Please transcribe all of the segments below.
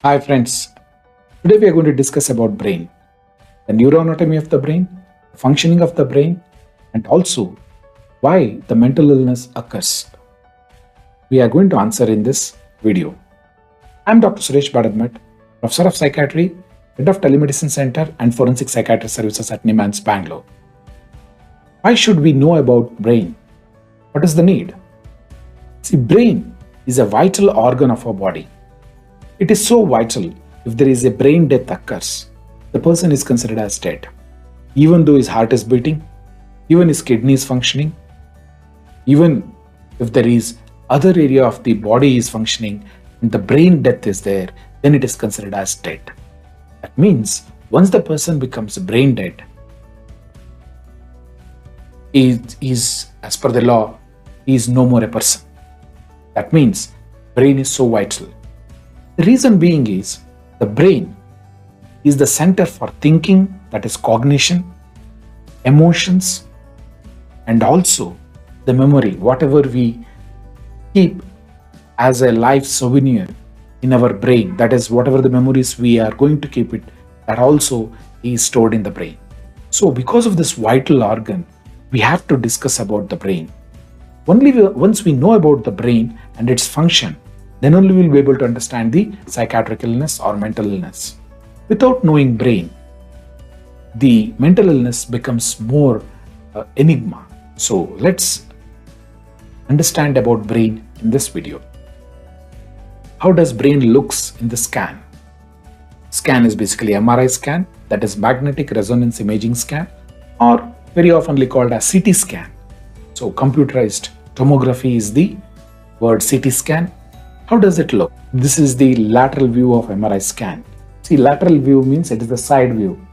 Hi friends, today we are going to discuss about brain, the neuroanatomy of the brain, the functioning of the brain, and also why the mental illness occurs. We are going to answer in this video. I am Dr. Suresh Badadmat, Professor of Psychiatry, Head of Telemedicine Center and Forensic Psychiatry Services at Neurons, Bangalore. Why should we know about brain? What is the need? See, brain is a vital organ of our body. It is so vital. If there is a brain death occurs, the person is considered as dead. Even though his heart is beating, even his kidney is functioning, even if there is other area of the body is functioning and the brain death is there, then it is considered as dead. That means once the person becomes brain dead, is as per the law, he is no more a person. That means brain is so vital. The reason being is the brain is the center for thinking, that is cognition, emotions, and also the memory, whatever we keep as a life souvenir in our brain, that is whatever the memories we are going to keep it, that also is stored in the brain. So because of this vital organ, we have to discuss about the brain. Once we know about the brain and its function, then only we'll be able to understand the psychiatric illness or mental illness. Without knowing brain, the mental illness becomes more enigma. So let's understand about brain in this video. How does brain looks in the scan? Scan is basically MRI scan, that is magnetic resonance imaging scan, or very oftenly called as CT scan. So computerized tomography is the word CT scan. How does it look? This is the lateral view of MRI scan. See, lateral view means it is the side view.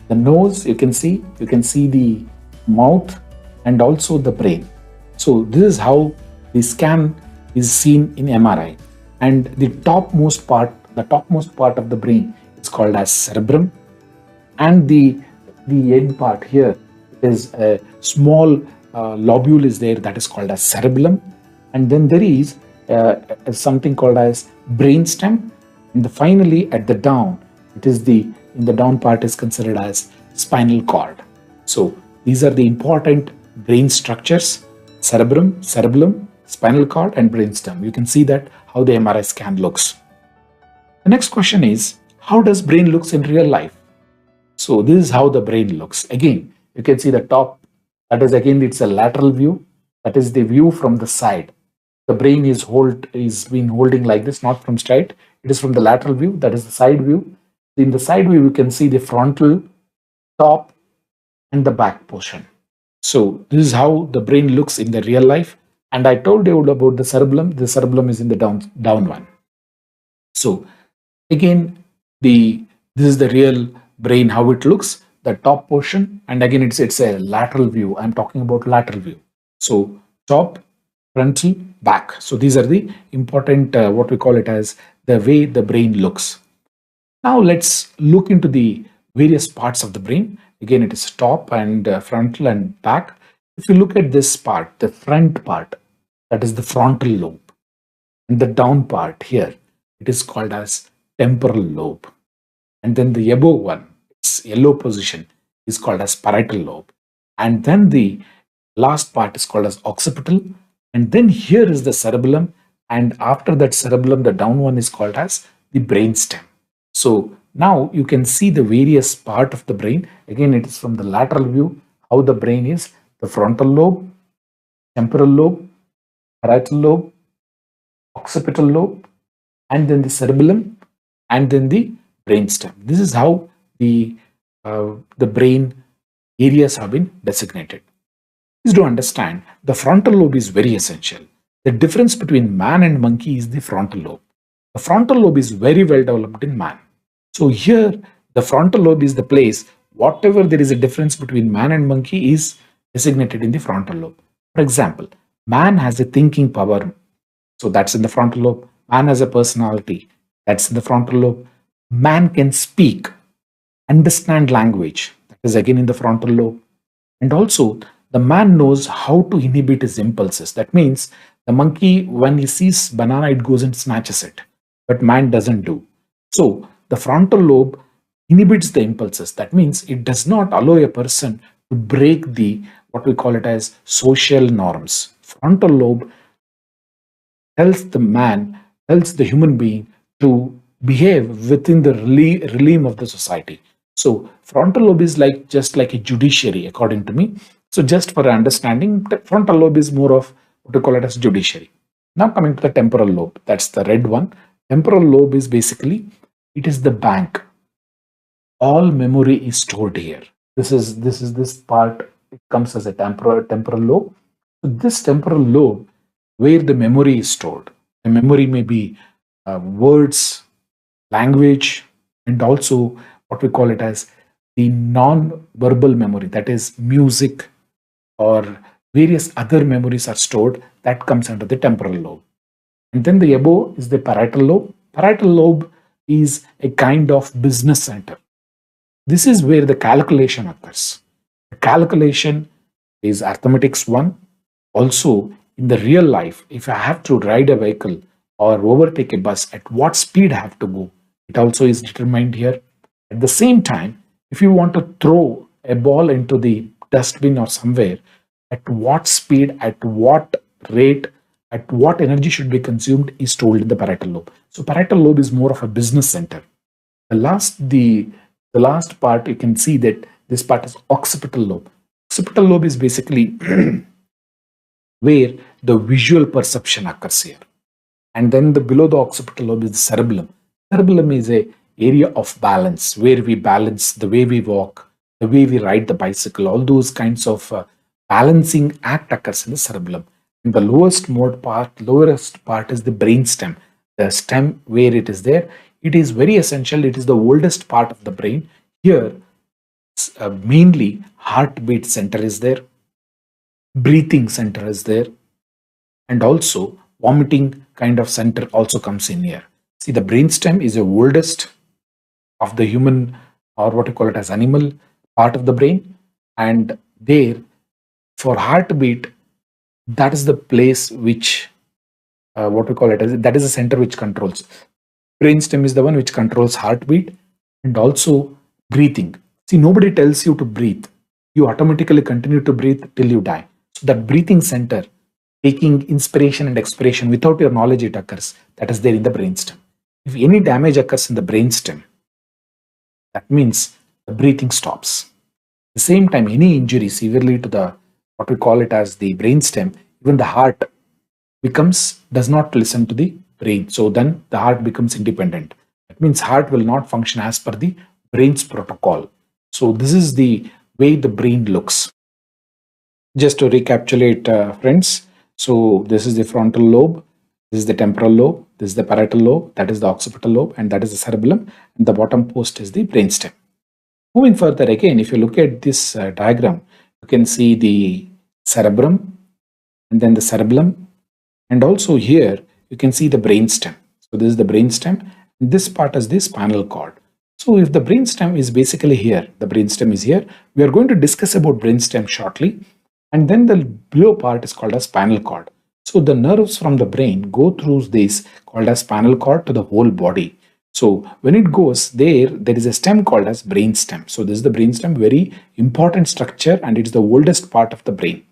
The nose you can see the mouth and also the brain. So this is how the scan is seen in MRI. And the topmost part of the brain is called as cerebrum. And the end part here is a small lobule is there, that is called as cerebellum. And then there is something called as brainstem, and finally at the down, it is in the down part is considered as spinal cord. So these are the important brain structures: cerebrum, cerebellum, spinal cord, and brainstem. You can see that how the MRI scan looks. The next question is, how does brain looks in real life? So this is how the brain looks. Again, you can see the top. That is again, it's a lateral view. That is the view from the side. The brain is being holding like this, not from straight. It is from the lateral view, that is the side view. In the side view, you can see the frontal, top, and the back portion. So this is how the brain looks in the real life. And I told you about the cerebellum. The cerebellum is in the down one. So again, this is the real brain, how it looks, the top portion. And again, it's a lateral view. I'm talking about lateral view. So top, frontal, back. So these are the important, what we call it as the way the brain looks. Now let's look into the various parts of the brain. Again, it is top and frontal and back. If you look at this part, the front part, that is the frontal lobe. And the down part here, it is called as temporal lobe. And then the above one, its yellow position, is called as parietal lobe. And then the last part is called as occipital. And then here is the cerebellum, and after that cerebellum, the down one is called as the brainstem. So now you can see the various part of the brain. Again, it is from the lateral view, how the brain is: the frontal lobe, temporal lobe, parietal lobe, occipital lobe, and then the cerebellum, and then the brainstem. This is how the brain areas have been designated. Please do understand, the frontal lobe is very essential. The difference between man and monkey is the frontal lobe. The frontal lobe is very well developed in man. So here, the frontal lobe is the place, whatever there is a difference between man and monkey is designated in the frontal lobe. For example, man has a thinking power. So that's in the frontal lobe. Man has a personality. That's in the frontal lobe. Man can speak, understand language. That is again in the frontal lobe. And also, the man knows how to inhibit his impulses. That means the monkey, when he sees banana, it goes and snatches it. But man doesn't do. So the frontal lobe inhibits the impulses. That means it does not allow a person to break the what we call it as social norms. Frontal lobe tells the man, tells the human being to behave within the realm of the society. So frontal lobe is like just like a judiciary, according to me. So just for understanding, the frontal lobe is more of what we call it as judiciary. Now coming to the temporal lobe, that's the red one. Temporal lobe is basically it is the bank. All memory is stored here. This part. It comes as a temporal lobe. So this temporal lobe, where the memory is stored. The memory may be words, language, and also what we call it as the non-verbal memory. That is music or various other memories are stored. That comes under the temporal lobe. And then the above is the parietal lobe. Parietal lobe is a kind of business center. This is where the calculation occurs. The calculation is arithmetics 1. Also, in the real life, if I have to ride a vehicle or overtake a bus, at what speed I have to go, it also is determined here. At the same time, if you want to throw a ball into the dustbin or somewhere, at what speed, at what rate, at what energy should be consumed is told in the parietal lobe. So parietal lobe is more of a business center. The last part, you can see that this part is occipital lobe. Occipital lobe is basically where the visual perception occurs here. And then below the occipital lobe is the cerebellum. Cerebellum is a area of balance where we balance the way we walk, the way we ride the bicycle, all those kinds of balancing act occurs in the cerebellum. And the lowest part is the brain stem. The stem where it is there, it is very essential. It is the oldest part of the brain. Here, mainly heartbeat center is there, breathing center is there, and also vomiting kind of center also comes in here. See, the brainstem is the oldest of the human or what you call it as animal part of the brain, and there for heartbeat, that is the place which what we call it as that is the center which controls. Brainstem is the one which controls heartbeat and also breathing. See, nobody tells you to breathe. You automatically continue to breathe till you die. So that breathing center, taking inspiration and expiration without your knowledge, it occurs. That is there in the brainstem. If any damage occurs in the brainstem, that means the breathing stops. At the same time, any injury severely to the what we call it as the brainstem, even the heart does not listen to the brain. So then the heart becomes independent. That means heart will not function as per the brain's protocol. So this is the way the brain looks. Just to recapitulate, friends. So this is the frontal lobe, this is the temporal lobe, this is the parietal lobe, that is the occipital lobe, and that is the cerebellum, and the bottom post is the brainstem. Moving further again, if you look at this diagram, you can see the cerebrum, and then the cerebellum, and also here you can see the brainstem. So this is the brainstem, and this part is the spinal cord. So if the brainstem is basically here, the brainstem is here, we are going to discuss about brainstem shortly. And then the below part is called as spinal cord. So the nerves from the brain go through this called as spinal cord to the whole body. So when it goes there is a stem called as brain stem. So this is the brain stem, very important structure, and it's the oldest part of the brain.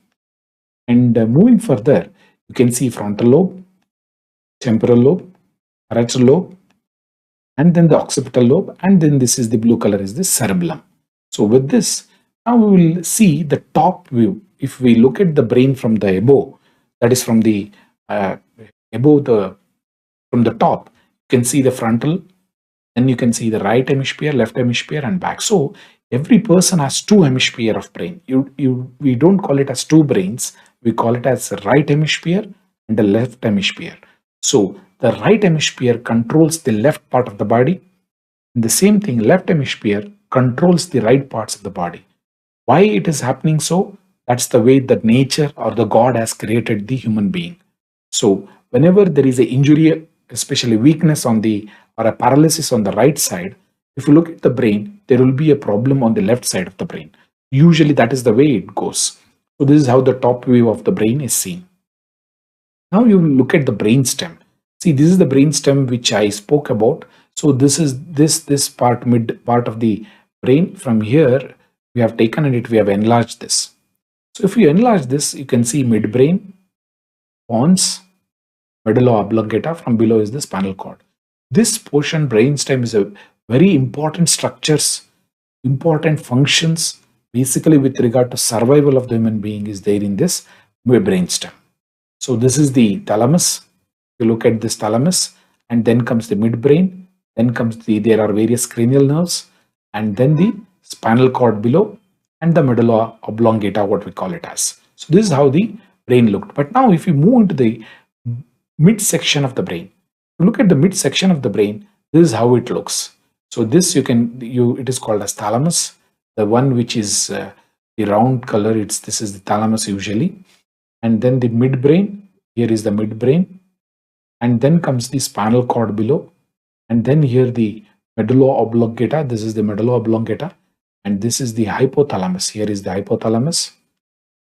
And moving further, you can see frontal lobe, temporal lobe, parietal lobe, and then the occipital lobe, and then this is the blue color is the cerebellum. So with this, now we will see the top view. If we look at the brain from the above, that is from the from the top, you can see the frontal, then you can see the right hemisphere, left hemisphere, and back. So every person has two hemisphere of brain. We don't call it as two brains. We call it as the right hemisphere and the left hemisphere. So the right hemisphere controls the left part of the body. And the same thing, left hemisphere controls the right parts of the body. Why it is happening so? That's the way that nature or the God has created the human being. So whenever there is an injury, especially weakness or a paralysis on the right side, if you look at the brain, there will be a problem on the left side of the brain. Usually that is the way it goes. So this is how the top view of the brain is seen. Now you look at the brain stem. See, this is the brain stem which I spoke about. So this is this part, mid part of the brain. From here we have taken it, we have enlarged this. So if you enlarge this, you can see midbrain, pons, medulla oblongata. From below is the spinal cord. This portion, brainstem, is a very important structures, important functions, basically with regard to survival of the human being, is there in this brainstem. So this is the thalamus. You look at this thalamus, and then comes the midbrain, then comes there are various cranial nerves, and then the spinal cord below, and the medulla oblongata, what we call it as. So this is how the brain looked. But now if you move into the midsection of the brain, look at the midsection of the brain, this is how it looks. So this it is called as thalamus, the one which is the round color. This is the thalamus usually, and then the midbrain. Here is the midbrain, and then comes the spinal cord below, and then here the medulla oblongata. This is the medulla oblongata, and this is the hypothalamus. Here is the hypothalamus,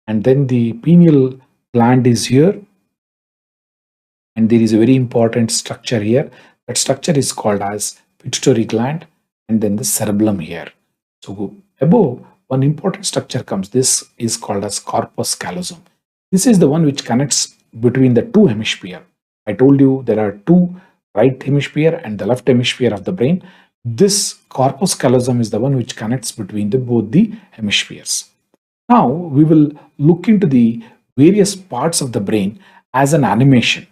and then the pineal gland is here, and there is a very important structure here. That structure is called as pituitary gland, and then the cerebellum here. So above, one important structure comes. This is called as corpus callosum. This is the one which connects between the two hemisphere. I told you there are two, right hemisphere and the left hemisphere of the brain. This corpus callosum is the one which connects between both the hemispheres. Now we will look into the various parts of the brain as an animation.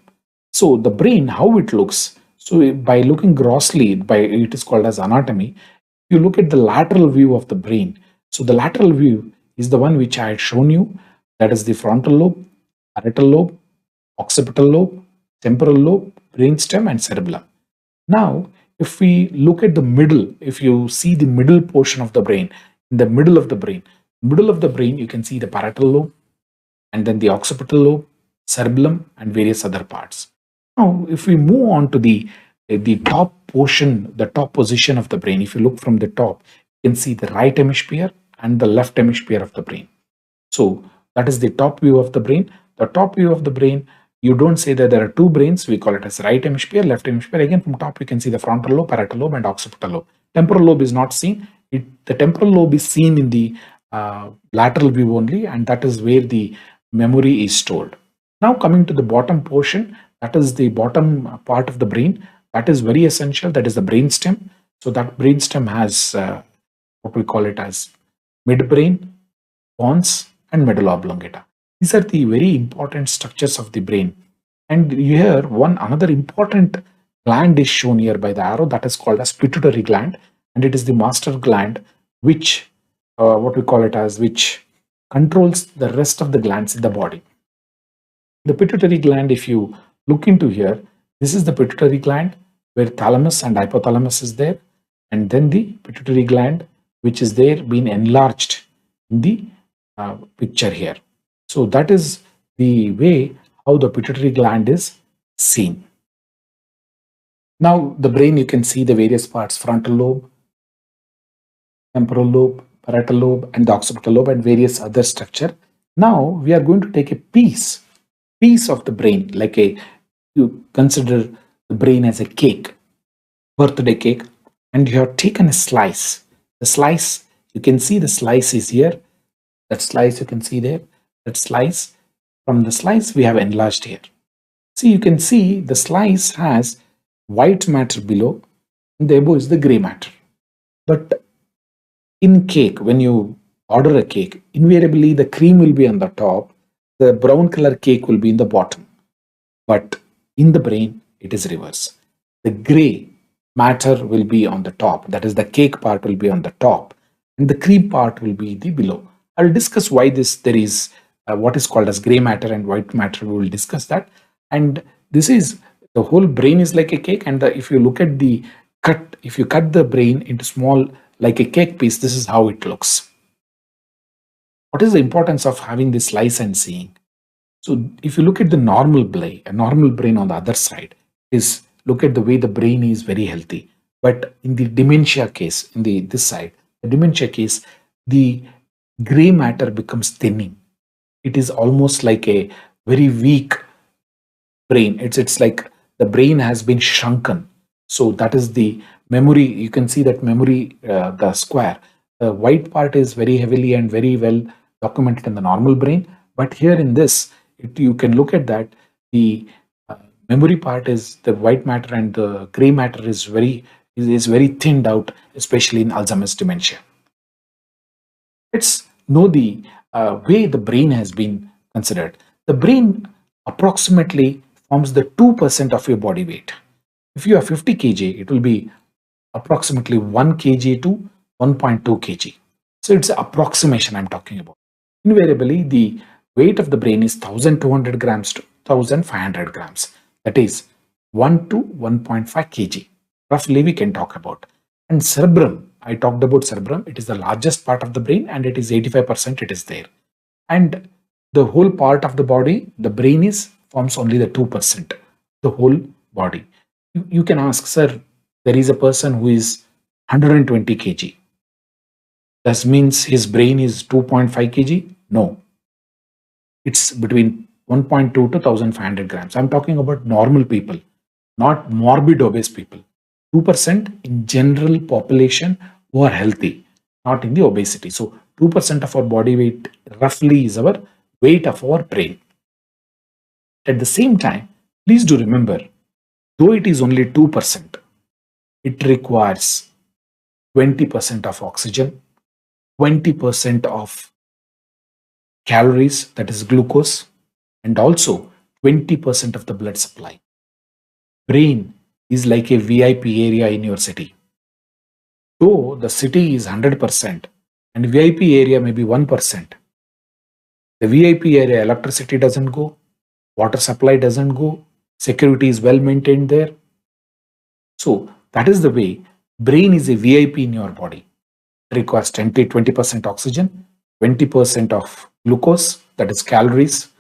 So the brain, how it looks. So by looking grossly, it is called as anatomy. You look at the lateral view of the brain. So the lateral view is the one which I had shown you. That is the frontal lobe, parietal lobe, occipital lobe, temporal lobe, brainstem, and cerebellum. Now, if we look at the middle, if you see the middle portion of the brain, in the middle of the brain, you can see the parietal lobe, and then the occipital lobe, cerebellum, and various other parts. Now, if we move on to the top portion, the top position of the brain, if you look from the top, you can see the right hemisphere and the left hemisphere of the brain. So that is the top view of the brain. The top view of the brain, you don't say that there are two brains. We call it as right hemisphere, left hemisphere. Again, from top, you can see the frontal lobe, parietal lobe, and occipital lobe. Temporal lobe is not seen. The temporal lobe is seen in the lateral view only, and that is where the memory is stored. Now coming to the bottom portion, that is the bottom part of the brain. That is very essential. That is the brainstem. So that brainstem has what we call it as midbrain, pons, and medulla oblongata. These are the very important structures of the brain. And here another important gland is shown here by the arrow, that is called as pituitary gland, and it is the master gland which which controls the rest of the glands in the body. The pituitary gland, if you look into here, this is the pituitary gland where thalamus and hypothalamus is there, and then the pituitary gland which is there being enlarged in the picture here. So that is the way how the pituitary gland is seen. Now the brain, you can see the various parts: frontal lobe, temporal lobe, parietal lobe, and the occipital lobe, and various other structure. Now we are going to take a piece of the brain, like you consider the brain as a cake, birthday cake, and you have taken a slice. The slice, you can see the slice is here. That slice you can see there. That slice, from the slice we have enlarged here. See, you can see the slice has white matter below, and the above is the gray matter. But in cake, when you order a cake, invariably the cream will be on the top, the brown color cake will be in the bottom. But in the brain, it is reverse. The gray matter will be on the top, that is the cake part will be on the top, and the cream part will be the below. I will discuss why there is what is called as gray matter and white matter. We will discuss that. And this is, the whole brain is like a cake, and if you look at the cut, if you cut the brain into small, like a cake piece, this is how it looks. What is the importance of having this slice and seeing? So if you look at the normal brain, a normal brain on the other side is, look at the way the brain is very healthy. But in the dementia case, in this side, the dementia case, the gray matter becomes thinning. It is almost like a very weak brain. It's like the brain has been shrunken. So that is the memory. You can see that memory, the square. The white part is very heavily and very well documented in the normal brain. But here in this, you can look at that. The uh, memory part is the white matter, and the gray matter is very thinned out, especially in Alzheimer's dementia. Let's know the way the brain has been considered. The brain approximately forms the 2% of your body weight. If you are 50 kg, it will be approximately 1 kg to 1.2 kg. So it's an approximation I'm talking about. Invariably, the weight of the brain is 1200 grams to 1500 grams. That is 1 to 1.5 kg. Roughly, we can talk about. And cerebrum, I talked about cerebrum. It is the largest part of the brain, and it is 85% it is there. And the whole part of the body, the brain is forms only the 2%, the whole body. You can ask, sir, there is a person who is 120 kg. That means his brain is 2.5 kg? No. It's between 1.2 to 1500 grams. I'm talking about normal people, not morbid obese people. 2% in general population who are healthy, not in the obesity. So 2% of our body weight roughly is our weight of our brain. At the same time, please do remember, though it is only 2%, it requires 20% of oxygen, 20% of calories, that is glucose, and also 20% of the blood supply. Brain is like a VIP area in your city. Though the city is 100% and VIP area may be 1%, the VIP area electricity doesn't go, water supply doesn't go, security is well maintained there. So that is the way brain is a VIP in your body. It requires 20% oxygen, 20% of glucose, that is calories. At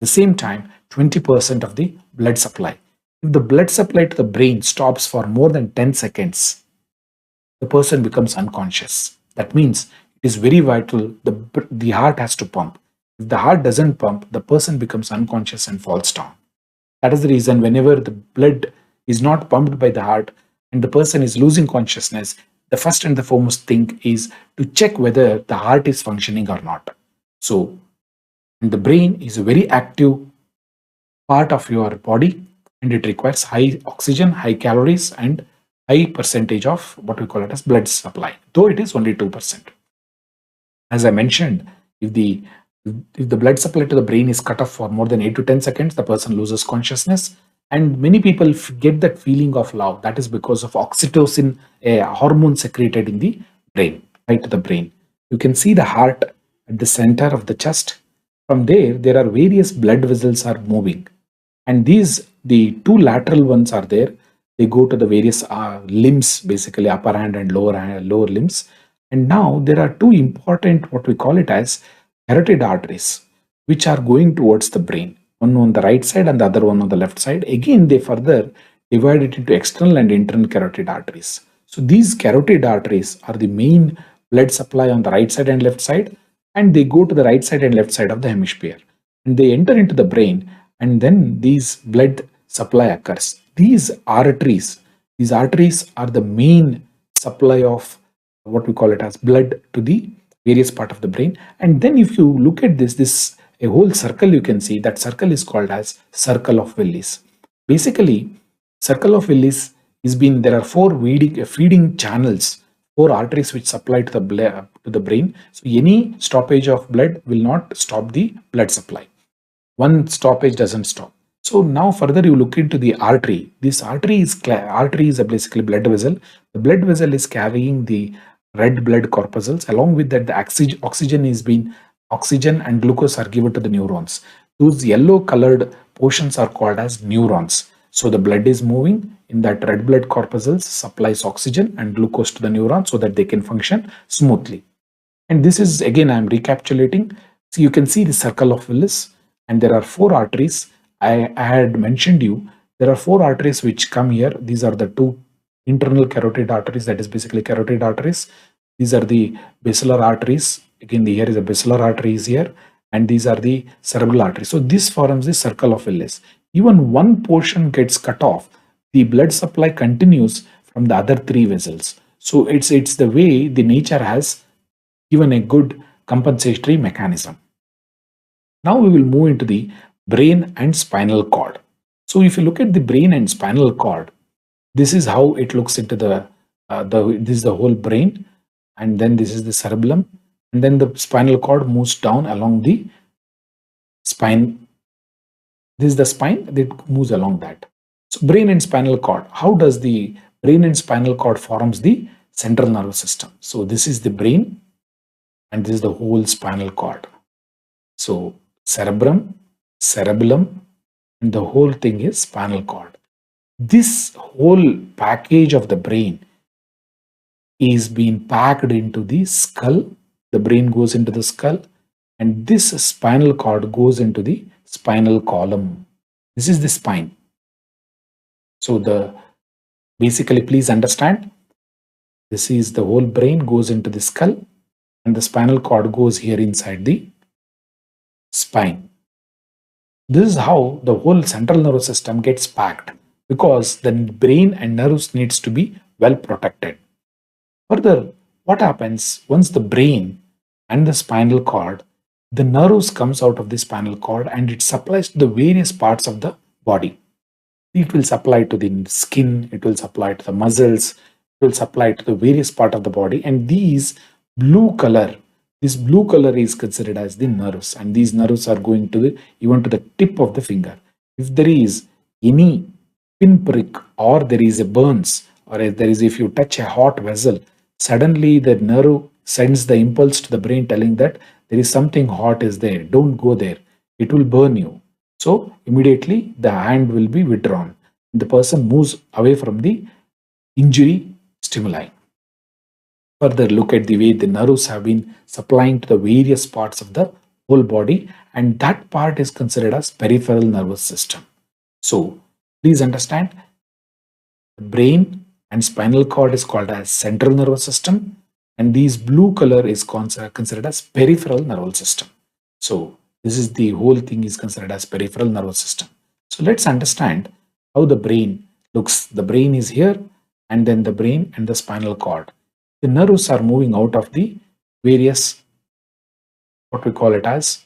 the same time, 20% of the blood supply. If the blood supply to the brain stops for more than 10 seconds, the person becomes unconscious. That means it is very vital. The heart has to pump. If the heart doesn't pump, the person becomes unconscious and falls down. That is the reason whenever the blood is not pumped by the heart and the person is losing consciousness, the first and the foremost thing is to check whether the heart is functioning or not. So, the brain is a very active part of your body, and it requires high oxygen, high calories, and high percentage of what we call it as blood supply, though it is only 2%. As I mentioned, if the blood supply to the brain is cut off for more than 8 to 10 seconds, the person loses consciousness. And many people get that feeling of love. That is because of oxytocin, a hormone secreted in the brain, right to the brain. You can see the heart at the center of the chest. From there are various blood vessels are moving. And the two lateral ones are there. They go to the various limbs, basically upper hand and lower limbs. And now there are two important, what we call it as carotid arteries, which are going towards the brain. One on the right side and the other one on the left side. Again, they further divide it into external and internal carotid arteries. So these carotid arteries are the main blood supply on the right side and left side, and they go to the right side and left side of the hemisphere. And they enter into the brain, and then these blood supply occurs. These arteries are the main supply of what we call it as blood to the various part of the brain. And then if you look at this a whole circle, you can see that circle is called as circle of Willis. Basically, circle of Willis there are four feeding channels, four arteries which supply to the brain. So any stoppage of blood will not stop the blood supply. One stoppage doesn't stop. So now further you look into the artery. This artery is basically blood vessel. The blood vessel is carrying the red blood corpuscles. Along with that, the oxygen and glucose are given to the neurons. Those yellow colored portions are called as neurons. So the blood is moving in that red blood corpuscles, supplies oxygen and glucose to the neurons so that they can function smoothly. And this is, again, I'm recapitulating. So you can see the circle of Willis, and there are four arteries. I had mentioned you, there are four arteries which come here. These are the two internal carotid arteries, that is basically carotid arteries. These are the basilar arteries. Again, here is a basilar artery is here, and these are the cerebral arteries. So this forms the circle of Willis. Even one portion gets cut off, the blood supply continues from the other three vessels. So it's the way the nature has given a good compensatory mechanism. Now we will move into the brain and spinal cord. So if you look at the brain and spinal cord, this is how it looks into this is the whole brain, and then this is the cerebellum, and then the spinal cord moves down along the spine. This is the spine that moves along that. So brain and spinal cord. How does the brain and spinal cord forms the central nervous system? So this is the brain, and this is the whole spinal cord. So cerebrum, cerebellum, and the whole thing is spinal cord. This whole package of the brain is being packed into the skull. The brain goes into the skull, and this spinal cord goes into the spinal column. This is the spine. So basically, please understand, this is the whole brain goes into the skull, and the spinal cord goes here inside the spine. This is how the whole central nervous system gets packed, because the brain and nerves needs to be well protected. Further, what happens once the brain and the spinal cord, the nerves comes out of the spinal cord and it supplies to the various parts of the body. It will supply to the skin, it will supply to the muscles, it will supply to the various part of the body, and this blue color is considered as the nerves, and these nerves are going to even to the tip of the finger. If there is any pinprick, or there is a burns, or if you touch a hot vessel, suddenly the nerve sends the impulse to the brain telling that there is something hot is there, don't go there, it will burn you. So immediately the hand will be withdrawn. The person moves away from the injury stimuli. Further, look at the way the nerves have been supplying to the various parts of the whole body, and that part is considered as peripheral nervous system. So please understand, the brain and spinal cord is called as central nervous system, and this blue color is considered as peripheral nervous system. So this is the whole thing is considered as peripheral nervous system. So let's understand how the brain looks. The brain is here, and then the brain and the spinal cord. The nerves are moving out of the various, what we call it as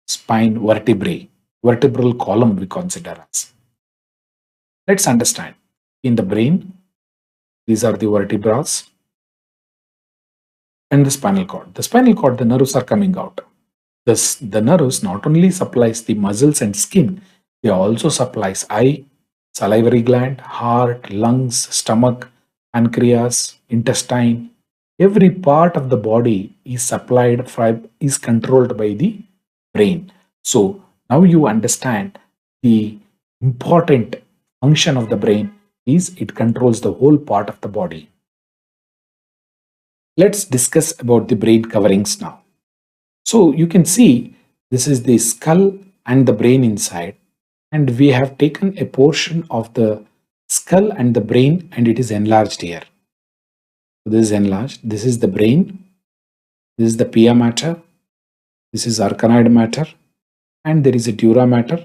spine vertebrae, vertebral column we consider as. Let's understand. In the brain, these are the vertebrae and the spinal cord. The spinal cord, the nerves are coming out. The nerves not only supplies the muscles and skin, they also supplies eye, salivary gland, heart, lungs, stomach, pancreas, intestine. Every part of the body is is controlled by the brain. So now you understand the important function of the brain is it controls the whole part of the body. Let's discuss about the brain coverings now. So you can see this is the skull and the brain inside, and we have taken a portion of the skull and the brain and it is enlarged here. So this is enlarged. This is the brain, this is the pia mater, this is arachnoid matter, and there is a dura mater,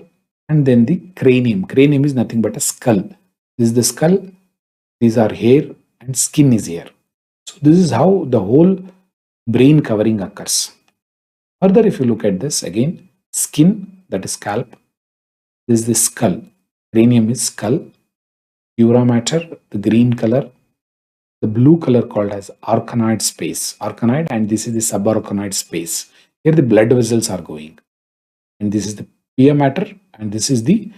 and then the cranium. Cranium is nothing but a skull. This is the skull, these are hair, and skin is here. So this is how the whole brain covering occurs. Further, if you look at this again, skin, that is scalp, this is the skull, cranium is skull, dura mater, the green color, the blue color called as arachnoid space, arachnoid, and this is the subarachnoid space. Here the blood vessels are going, and this is the pia mater, and this is the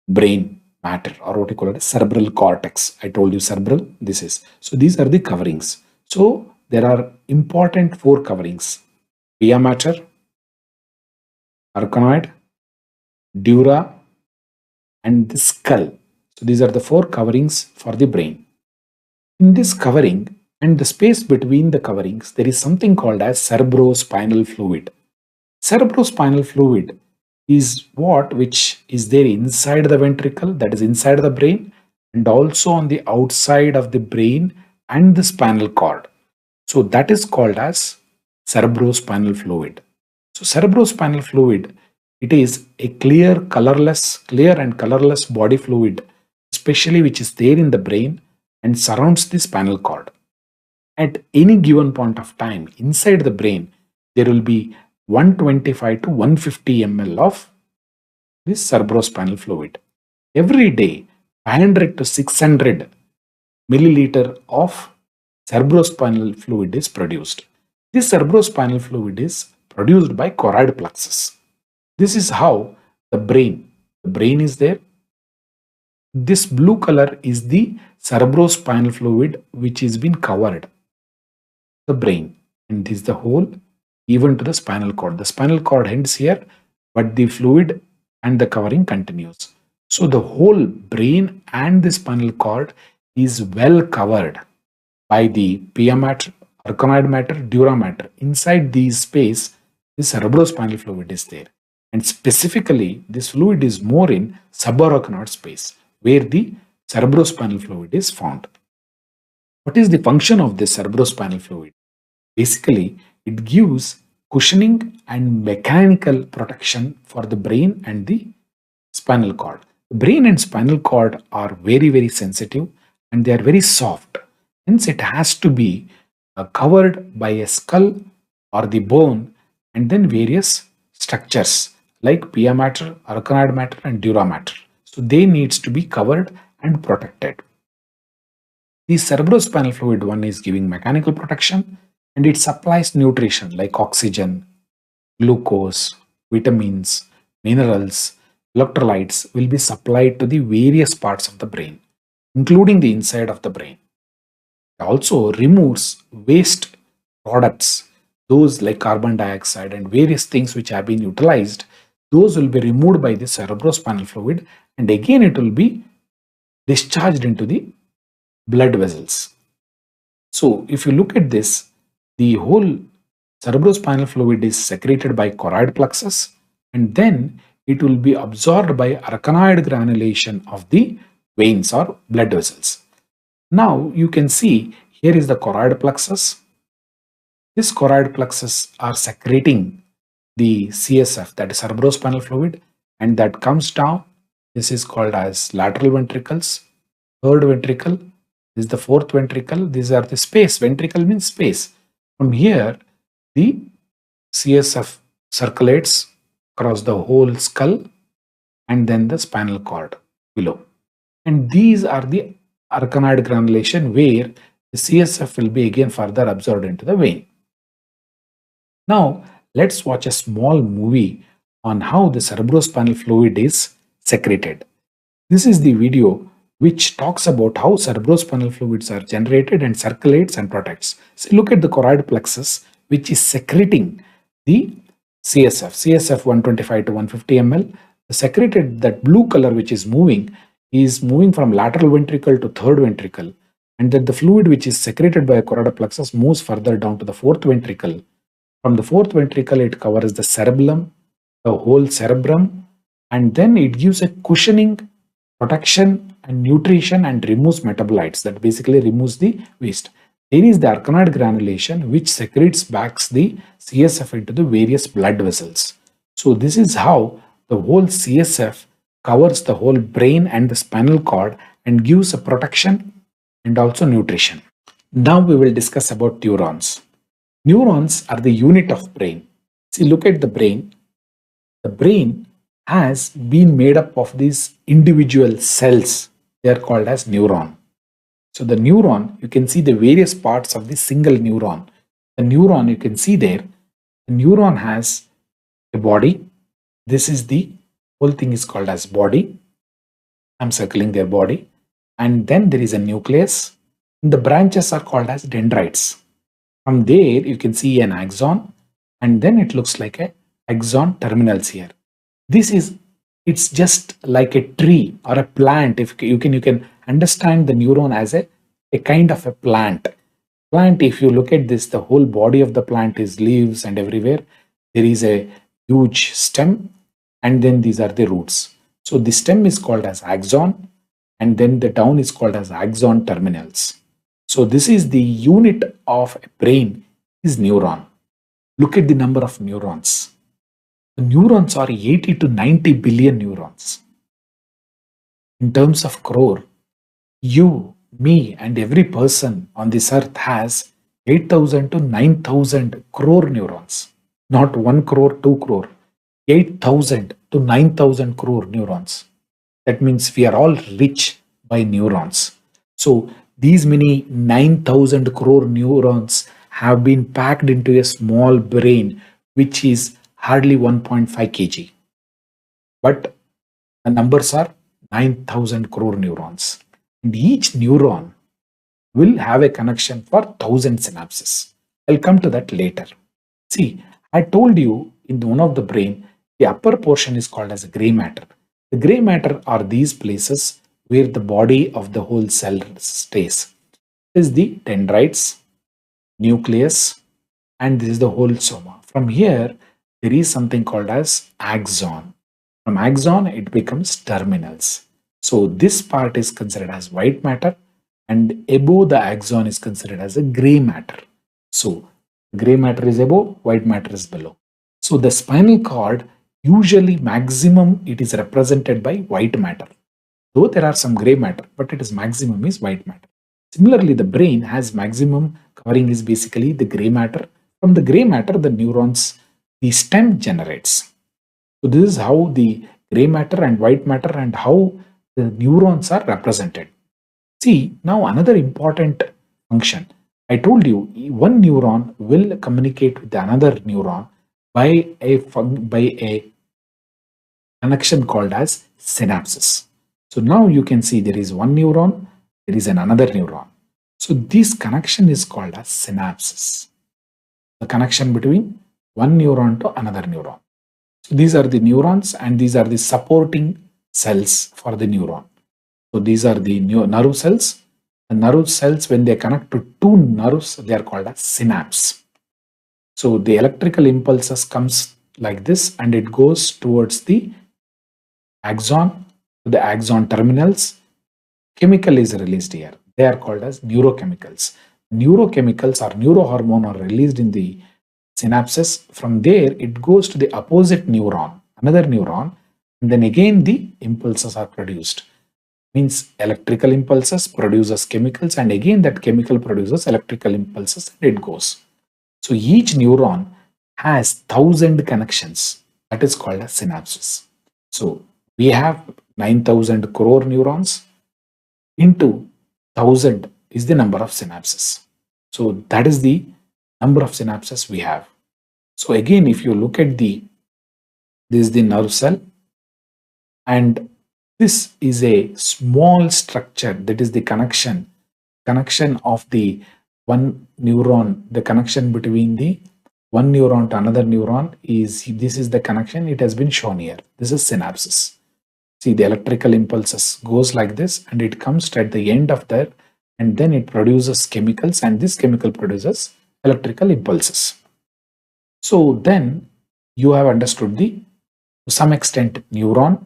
brain matter, or what you call it, cerebral cortex. I told you cerebral, this is. So these are the coverings. So there are important 4 coverings: pia mater, arachnoid, dura, and the skull. So these are the 4 coverings for the brain. In this covering and the space between the coverings, there is something called as cerebrospinal fluid. Cerebrospinal fluid is which is there inside the ventricle, that is inside the brain, and also on the outside of the brain and the spinal cord. So that is called as cerebrospinal fluid. So cerebrospinal fluid, it is a clear and colorless body fluid especially which is there in the brain and surrounds the spinal cord. At any given point of time, inside the brain, there will be 125 to 150 ml of this cerebrospinal fluid. Every day, 500 to 600 milliliter of cerebrospinal fluid is produced. This cerebrospinal fluid is produced by choroid plexus. This is how the brain is there. This blue color is the cerebrospinal fluid which is been covered the brain, and this is the whole even to the spinal cord. The spinal cord ends here, but the fluid and the covering continues. So the whole brain and the spinal cord is well covered by the pia matter, arachnoid matter, dura matter. Inside these space, the cerebrospinal fluid is there. And specifically, this fluid is more in subarachnoid space, where the cerebrospinal fluid is found. What is the function of this cerebrospinal fluid? Basically, it gives cushioning and mechanical protection for the brain and the spinal cord. The brain and spinal cord are very, very sensitive and they are very soft. Hence, it has to be covered by a skull or the bone and then various structures like pia matter, arachnoid matter, and dura matter. So, they needs to be covered and protected. The cerebrospinal fluid one is giving mechanical protection and it supplies nutrition like oxygen, glucose, vitamins, minerals, electrolytes will be supplied to the various parts of the brain, including the inside of the brain. It also removes waste products, those like carbon dioxide and various things which have been utilized, those will be removed by the cerebrospinal fluid and again it will be discharged into the blood vessels. So if you look at this, the whole cerebrospinal fluid is secreted by choroid plexus and then it will be absorbed by arachnoid granulation of the veins or blood vessels. Now you can see here is the choroid plexus. This choroid plexus are secreting the CSF, that is cerebrospinal fluid, and that comes down. This is called as lateral ventricles, third ventricle, this is the fourth ventricle, these are the space, ventricle means space. From here, the CSF circulates across the whole skull and then the spinal cord below. And these are the arachnoid granulation where the CSF will be again further absorbed into the vein. Now, let's watch a small movie on how the cerebrospinal fluid is secreted. This is the video which talks about how cerebrospinal fluids are generated and circulates and protects. So look at the choroid plexus which is secreting the CSF 125 to 150 ml. The secreted, that blue color which is moving from lateral ventricle to third ventricle, and then the fluid which is secreted by a choroid plexus moves further down to the fourth ventricle. From the fourth ventricle it covers the cerebellum, the whole cerebrum, and then it gives a cushioning, protection and nutrition and removes metabolites, that basically removes the waste. There is the arachnoid granulation which secretes back the CSF into the various blood vessels. So this is how the whole CSF covers the whole brain and the spinal cord and gives a protection and also nutrition. Now we will discuss about neurons. Neurons are the unit of brain. See, look at the brain. The brain has been made up of these individual cells. They are called as neuron. So the neuron, you can see the various parts of the single neuron. The neuron you can see there, the neuron has a body. This is the whole thing is called as body. I'm circling their body. And then there is a nucleus. And the branches are called as dendrites. From there you can see an axon and then it looks like a axon terminals here. It's just like a tree or a plant. If you can understand the neuron as a kind of a plant. If you look at this, the whole body of the plant is leaves and everywhere. There is a huge stem and then these are the roots. So the stem is called as axon and then the down is called as axon terminals. So this is the unit of a brain is neuron. Look at the number of neurons. The neurons are 80 to 90 billion neurons. In terms of crore, you, me, and every person on this earth has 8,000 to 9,000 crore neurons. Not 1 crore, 2 crore. 8,000 to 9,000 crore neurons. That means we are all rich by neurons. So these many 9,000 crore neurons have been packed into a small brain, which is hardly 1.5 kg. But the numbers are 9,000 crore neurons. And each neuron will have a connection for 1,000 synapses. I'll come to that later. See, I told you in one of the brain, the upper portion is called as a gray matter. The gray matter are these places where the body of the whole cell stays. This is the dendrites, nucleus, and this is the whole soma. From here, there is something called as axon. From axon, it becomes terminals. So this part is considered as white matter, and above the axon is considered as a gray matter. So gray matter is above, white matter is below. So the spinal cord, usually maximum it is represented by white matter. Though there are some gray matter, but it is maximum is white matter. Similarly, the brain has maximum covering is basically the gray matter. From the gray matter, the neurons, the stem generates. So this is how the gray matter and white matter and how the neurons are represented. See, now another important function. I told you one neuron will communicate with another neuron by a connection called as synapses. So now you can see there is one neuron, there is another neuron. So this connection is called as synapses. The connection between one neuron to another neuron. So these are the neurons and these are the supporting cells for the neuron. So these are the nerve cells. The nerve cells, when they connect to two nerves, they are called as synapse. So the electrical impulses comes like this and it goes towards the axon, to the axon terminals. Chemical is released here. They are called as neurochemicals. Neurochemicals or neurohormone are released in the synapses. From there, it goes to the opposite neuron, another neuron, and then again the impulses are produced. Means electrical impulses produces chemicals, and again that chemical produces electrical impulses, and it goes. So each neuron has 1,000 connections. That is called as synapses. So we have 9,000 crore neurons into 1,000 is the number of synapses. So that is the number of synapses we have. So again, if you look at this is the nerve cell, and this is a small structure, that is the connection of the one neuron. The connection between the one neuron to another neuron is, this is the connection. It has been shown here. This is synapses. See, the electrical impulses goes like this and it comes at the end of that, and then it produces chemicals, and this chemical produces electrical impulses. So then you have understood to some extent neuron,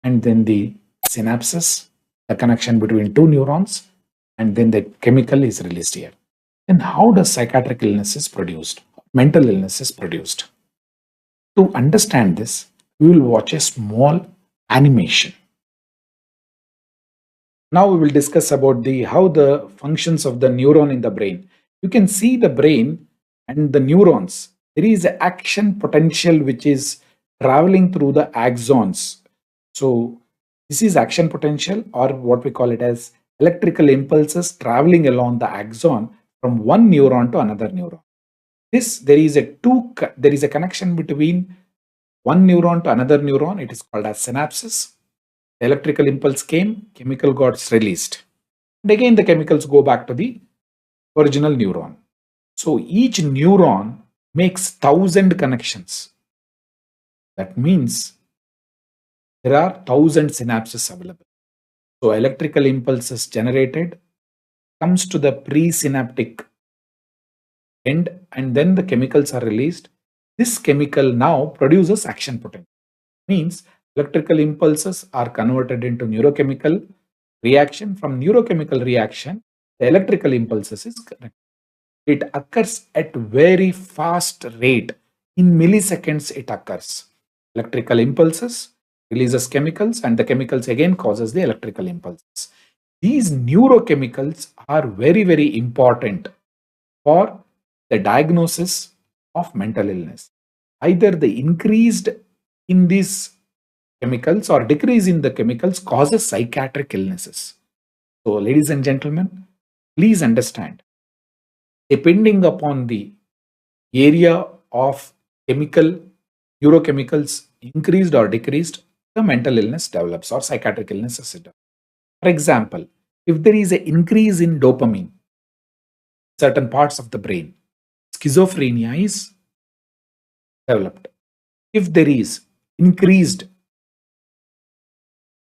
and then the synapses, the connection between two neurons, and then the chemical is released here. Then how does psychiatric illness is produced? Mental illness is produced. To understand this, we will watch a small animation. Now we will discuss about how the functions of the neuron in the brain. You can see the brain and the neurons. There is an action potential which is traveling through the axons. So this is action potential, or what we call it as electrical impulses traveling along the axon from one neuron to another neuron. There is a connection between one neuron to another neuron. It is called as synapses. The electrical impulse came, chemical got released. And again the chemicals go back to the original neuron. So each neuron makes 1,000 connections. That means there are 1,000 synapses available. So electrical impulses generated comes to the presynaptic end, and then the chemicals are released. This chemical now produces action potential. Means electrical impulses are converted into neurochemical reaction. From neurochemical reaction, the electrical impulses is connected. It occurs at very fast rate. In milliseconds it occurs. Electrical impulses releases chemicals, and the chemicals again causes the electrical impulses. These neurochemicals are very, very important for the diagnosis of mental illness. Either the increased in these chemicals or decrease in the chemicals causes psychiatric illnesses. So, ladies and gentlemen, please understand, depending upon the area of chemical neurochemicals increased or decreased, the mental illness develops or psychiatric illnesses develop. For example, if there is an increase in dopamine, in certain parts of the brain, schizophrenia is developed. If there is increased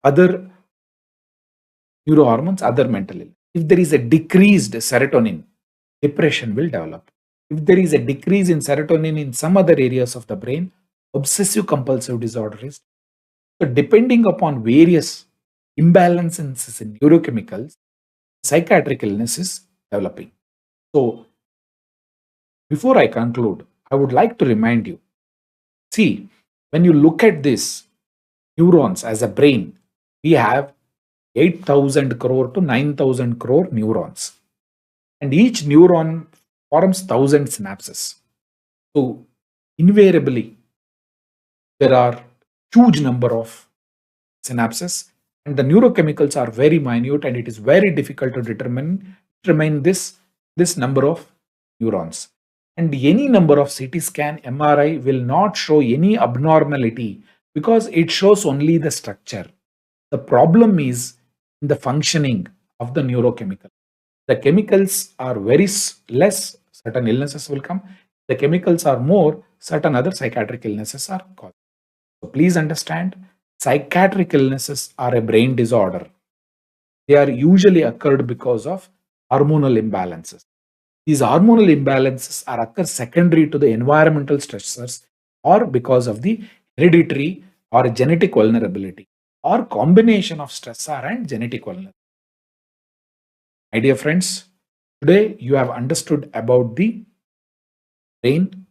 other neurohormones, other mental illness. If there is a decreased serotonin, depression will develop. If there is a decrease in serotonin in some other areas of the brain, obsessive compulsive disorder is. So depending upon various imbalances in neurochemicals, psychiatric illness is developing. So before I conclude, I would like to remind you, see, when you look at this neurons as a brain, we have 8,000 crore to 9,000 crore neurons. And each neuron forms 1,000 synapses. So invariably, there are huge number of synapses, and the neurochemicals are very minute, and it is very difficult to determine this number of neurons. And any number of CT scan, MRI will not show any abnormality because it shows only the structure. The problem is in the functioning of the neurochemical. The chemicals are very less, certain illnesses will come. The chemicals are more, certain other psychiatric illnesses are caused. So please understand, psychiatric illnesses are a brain disorder. They are usually occurred because of hormonal imbalances. These hormonal imbalances are occur secondary to the environmental stressors or because of the hereditary or genetic vulnerability or combination of stressor and genetic vulnerability. My dear friends, today you have understood about the brain,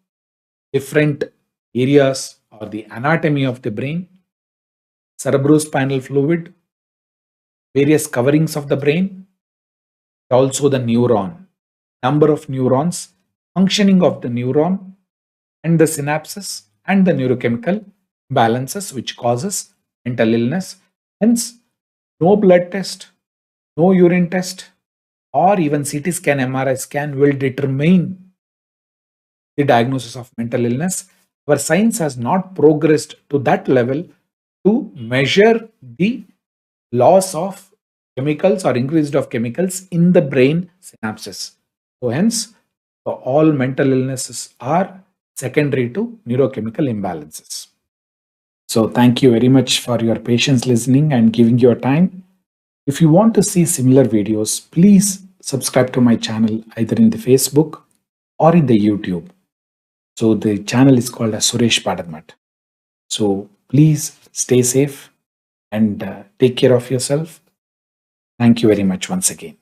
different areas or the anatomy of the brain, cerebrospinal fluid, various coverings of the brain, also the neuron, number of neurons, functioning of the neuron, and the synapses and the neurochemical balances which causes mental illness. Hence, no blood test, no urine test, or even CT scan, MRI scan will determine the diagnosis of mental illness. Our science has not progressed to that level to measure the loss of chemicals or increase of chemicals in the brain synapses. So hence, all mental illnesses are secondary to neurochemical imbalances. So thank you very much for your patience listening and giving your time. If you want to see similar videos, please subscribe to my channel either in the Facebook or in the YouTube. So the channel is called as Suresh Padadmat. So please stay safe and take care of yourself. Thank you very much once again.